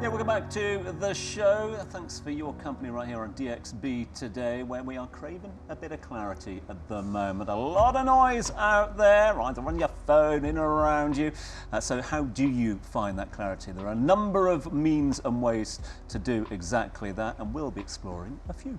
Yeah, welcome back to the show. Thanks for your company right here on DXB today, where we are craving a bit of clarity at the moment. A lot of noise out there, either on your phone, in or around you. So how do you find that clarity? There are a number of means and ways to do exactly that, and we'll be exploring a few.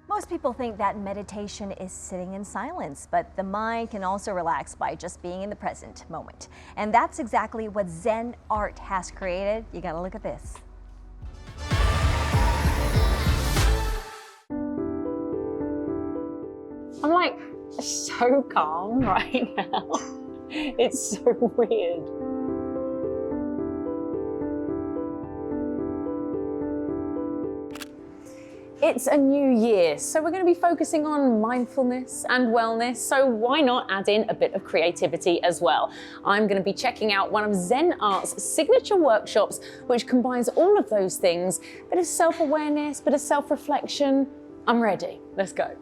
Most people think that meditation is sitting in silence, but the mind can also relax by just being in the present moment. And that's exactly what Zen Art has created. You gotta look at this. I'm like so calm right now. It's so weird. It's a new year, so we're going to be focusing on mindfulness and wellness, so why not add in a bit of creativity as well? I'm going to be checking out one of Zen Art's signature workshops, which combines all of those things, bit of self-awareness, bit of self-reflection. I'm ready. Let's go.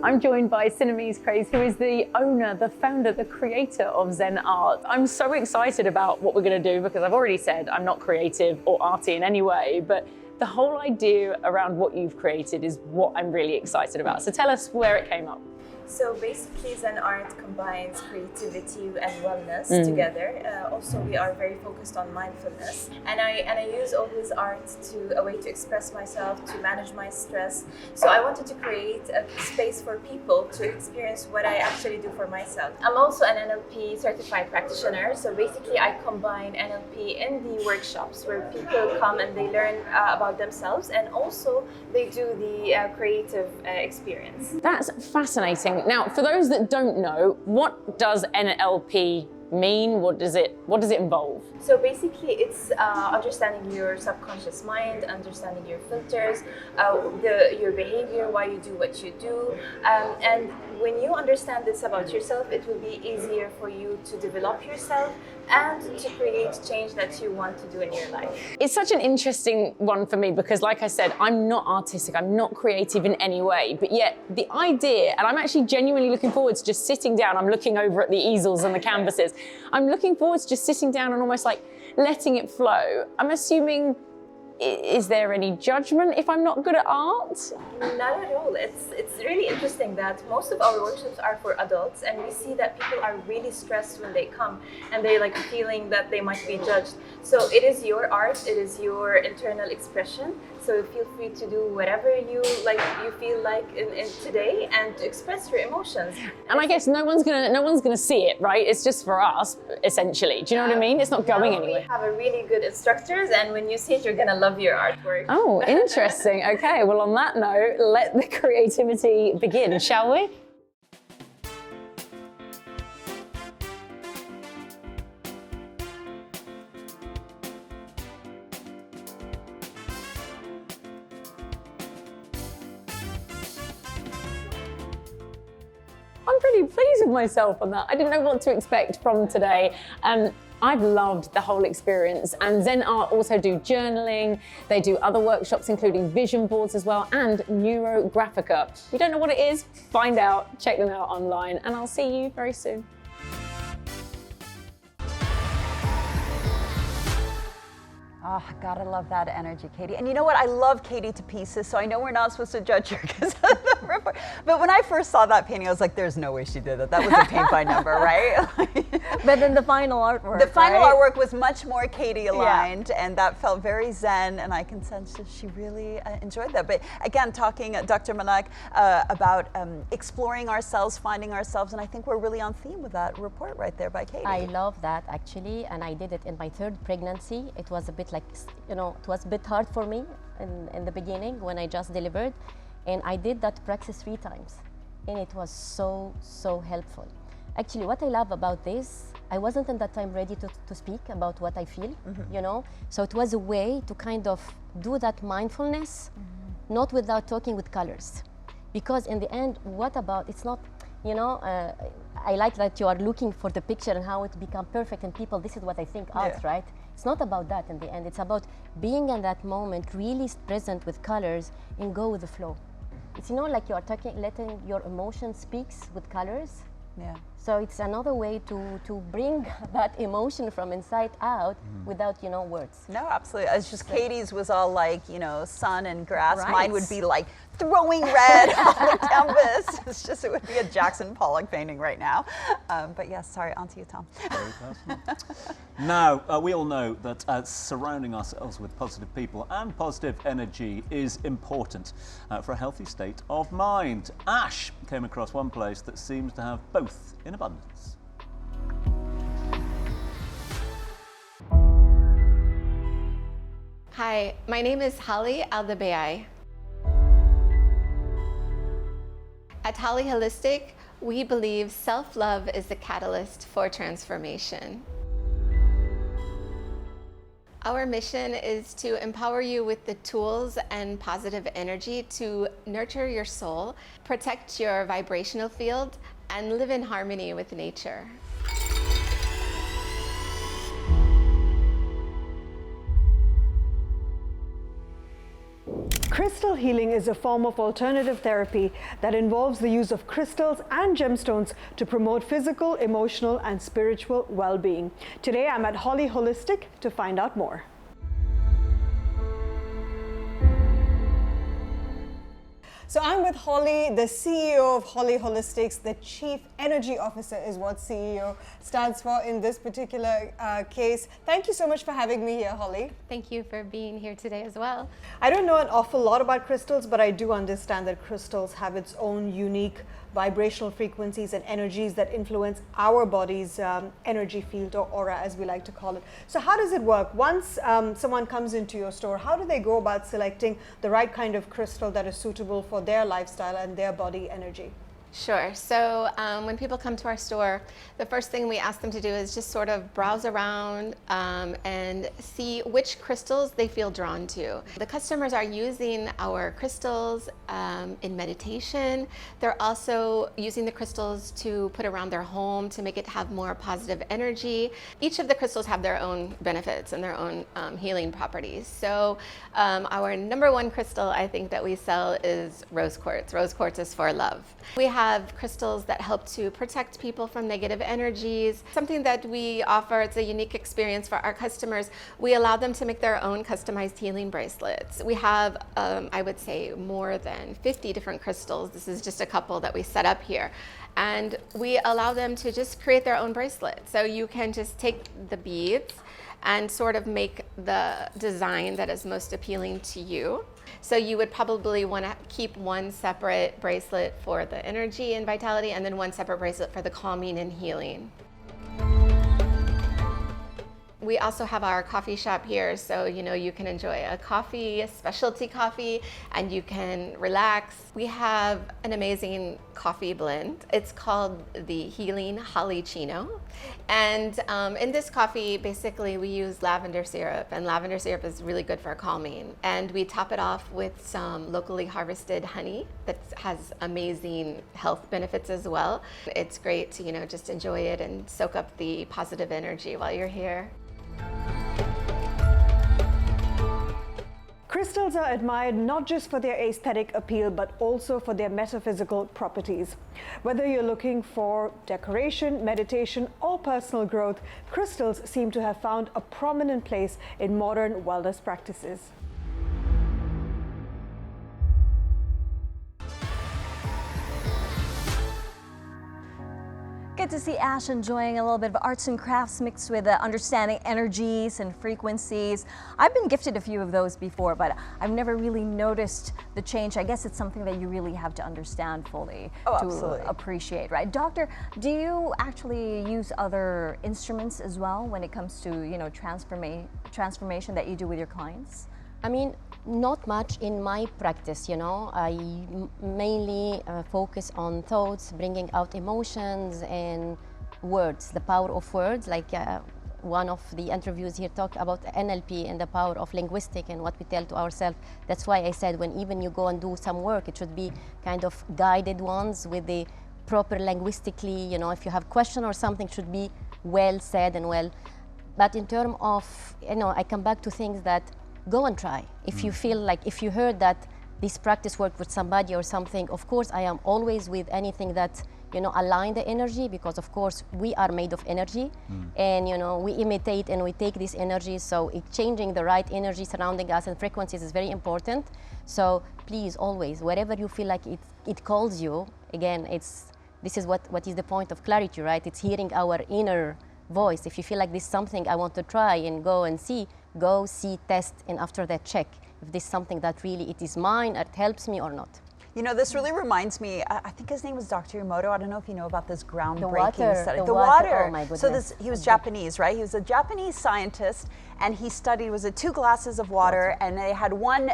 I'm joined by Cinemise Craze, who is the owner, the founder, the creator of Zen Art. I'm so excited about what we're going to do because I've already said I'm not creative or arty in any way, but the whole idea around what you've created is what I'm really excited about. So tell us where it came up. So basically, Zen Art combines creativity and wellness together. Also, we are very focused on mindfulness, and I use all this art to a way to express myself, to manage my stress. So I wanted to create a space for people to experience what I actually do for myself. I'm also an NLP certified practitioner. So basically, I combine NLP in the workshops where people come and they learn about themselves, and also they do the creative experience. That's fascinating. Now, for those that don't know, what does NLP mean? What does it involve? So basically, it's understanding your subconscious mind, understanding your filters, your behavior, why you do what you do, and when you understand this about yourself, it will be easier for you to develop yourself and to create change that you want to do in your life. It's such an interesting one for me because, like I said, I'm not artistic, I'm not creative in any way, but yet the idea, and I'm actually genuinely looking forward to just sitting down, I'm looking over at the easels and the canvases, I'm looking forward to just sitting down and almost like letting it flow. I'm assuming, is there any judgment if I'm not good at art? Not at all. It's really interesting that most of our workshops are for adults, and we see that people are really stressed when they come and they like feeling that they might be judged. So it is your art, it is your internal expression. So feel free to do whatever you feel like in today and to express your emotions. And I guess no one's gonna see it, right? It's just for us, essentially. Do you know what I mean? It's not going anywhere. We have a really good instructors, and when you see it, you're gonna love your artwork. Oh, interesting. Okay, well, on that note, let the creativity begin, shall we? I'm pretty pleased with myself on that. I didn't know what to expect from today. I've loved the whole experience, and Zen Art also do journaling. They do other workshops, including vision boards as well, and neurographica. If you don't know what it is, find out, check them out online, and I'll see you very soon. Oh, gotta love that energy, Katie. And you know what? I love Katie to pieces, so I know we're not supposed to judge her because of the report. But when I first saw that painting, I was like, there's no way she did it. That was a paint by number, right? But then the final artwork, the final right? artwork was much more Katie aligned, and that felt very zen, and I can sense that she really enjoyed that. But again, talking, Dr. Malek, about exploring ourselves, finding ourselves, and I think we're really on theme with that report right there by Katie. I love that actually, and I did it in my third pregnancy. It was a bit like, you know, it was a bit hard for me in the beginning when I just delivered, and I did that practice 3 times, and it was so helpful. Actually, what I love about this, I wasn't in that time ready to speak about what I feel, you know, so it was a way to kind of do that mindfulness, not without talking with colors, because in the end, what about, it's not, you know, I like that you are looking for the picture and how it become perfect, and people, this is what I think art, right? It's not about that in the end. It's about being in that moment, really present with colors and go with the flow. It's, you know, like you are talking, letting your emotion speaks with colors. Yeah. So it's another way to bring that emotion from inside out without, words. No, absolutely. It's just Katie's was all like, sun and grass. Right. Mine would be like throwing red on the canvas. It would be a Jackson Pollock painting right now. But yes, sorry, on to you, Tom. Very personal. Now, we all know that surrounding ourselves with positive people and positive energy is important for a healthy state of mind. Ash came across one place that seems to have both in abundance. Hi, my name is Holly Aldabai. At Holly Holistic, we believe self-love is the catalyst for transformation. Our mission is to empower you with the tools and positive energy to nurture your soul, protect your vibrational field, and live in harmony with nature. Crystal healing is a form of alternative therapy that involves the use of crystals and gemstones to promote physical, emotional, and spiritual well-being. Today, I'm at Holly Holistic to find out more. So I'm with Holly, the CEO of Holly Holistics. The Chief Energy Officer is what CEO stands for in this particular case. Thank you so much for having me here, Holly. Thank you for being here today as well. I don't know an awful lot about crystals, but I do understand that crystals have its own unique vibrational frequencies and energies that influence our body's energy field, or aura as we like to call it. So how does it work? Once someone comes into your store, how do they go about selecting the right kind of crystal that is suitable for their lifestyle and their body energy? Sure. So when people come to our store, the first thing we ask them to do is just sort of browse around and see which crystals they feel drawn to. The customers are using our crystals in meditation. They're also using the crystals to put around their home to make it have more positive energy. Each of the crystals have their own benefits and their own healing properties. So our number one crystal I think that we sell is rose quartz. Rose quartz is for love. We have crystals that help to protect people from negative energies. Something that we offer, it's a unique experience for our customers. We allow them to make their own customized healing bracelets. We have, I would say, more than 50 different crystals. This is just a couple that we set up here. And we allow them to just create their own bracelet. So you can just take the beads and sort of make the design that is most appealing to you. So you would probably want to keep one separate bracelet for the energy and vitality, and then one separate bracelet for the calming and healing. We also have our coffee shop here, so you can enjoy a coffee, a specialty coffee, and you can relax. We have an amazing coffee blend. It's called the Healing Hollychino. And in this coffee, basically we use lavender syrup, and lavender syrup is really good for calming. And we top it off with some locally harvested honey that has amazing health benefits as well. It's great to just enjoy it and soak up the positive energy while you're here. Crystals are admired not just for their aesthetic appeal, but also for their metaphysical properties. Whether you're looking for decoration, meditation, or personal growth, crystals seem to have found a prominent place in modern wellness practices. Good to see Ash enjoying a little bit of arts and crafts mixed with understanding energies and frequencies. I've been gifted a few of those before, but I've never really noticed the change. I guess it's something that you really have to understand fully to appreciate, right? Doctor, do you actually use other instruments as well when it comes to, transformation that you do with your clients? I mean, not much in my practice, I mainly focus on thoughts, bringing out emotions and words, the power of words. Like one of the interviews here talked about NLP and the power of linguistic and what we tell to ourselves. That's why I said when even you go and do some work, it should be kind of guided ones with the proper linguistically, if you have a question or something, should be well said and well. But in terms of, I come back to things that go and try. If you feel like, if you heard that this practice worked with somebody or something, of course I am always with anything that align the energy, because of course we are made of energy, and we imitate and we take this energy. So changing the right energy surrounding us and frequencies is very important. So please, always, wherever you feel like it calls you, again, this is what is the point of clarity, right? It's hearing our inner voice. If you feel like this is something I want to try and go see, test, and after that check if this is something that really it is mine, it helps me or not. This really reminds me, I think his name was Dr. Emoto. I don't know if you know about this groundbreaking study. The water. Oh my So goodness. he was Japanese, right? He was a Japanese scientist, and he studied, was it 2 glasses of water, and they had one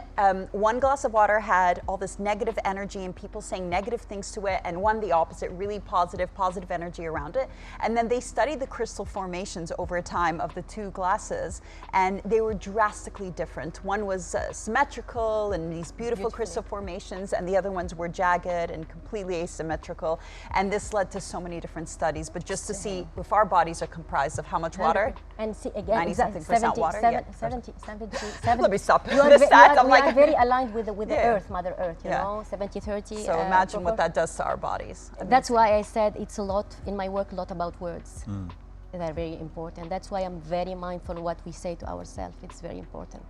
glass of water had all this negative energy and people saying negative things to it, and one the opposite, really positive energy around it. And then they studied the crystal formations over time of the 2 glasses, and they were drastically different. One was symmetrical and these beautiful crystal formations, and the other ones were jagged and completely asymmetrical. And this led to so many different studies, but just to see if our bodies are comprised of how much water? And see, again, 90-something% water. 70. Let me stop You are, this stat. I'm we like, are very aligned with the Earth, Mother Earth, 70-30. So imagine what that does to our bodies. That's why I said it's a lot, in my work, a lot about words. That are very important. That's why I'm very mindful of what we say to ourselves. It's very important.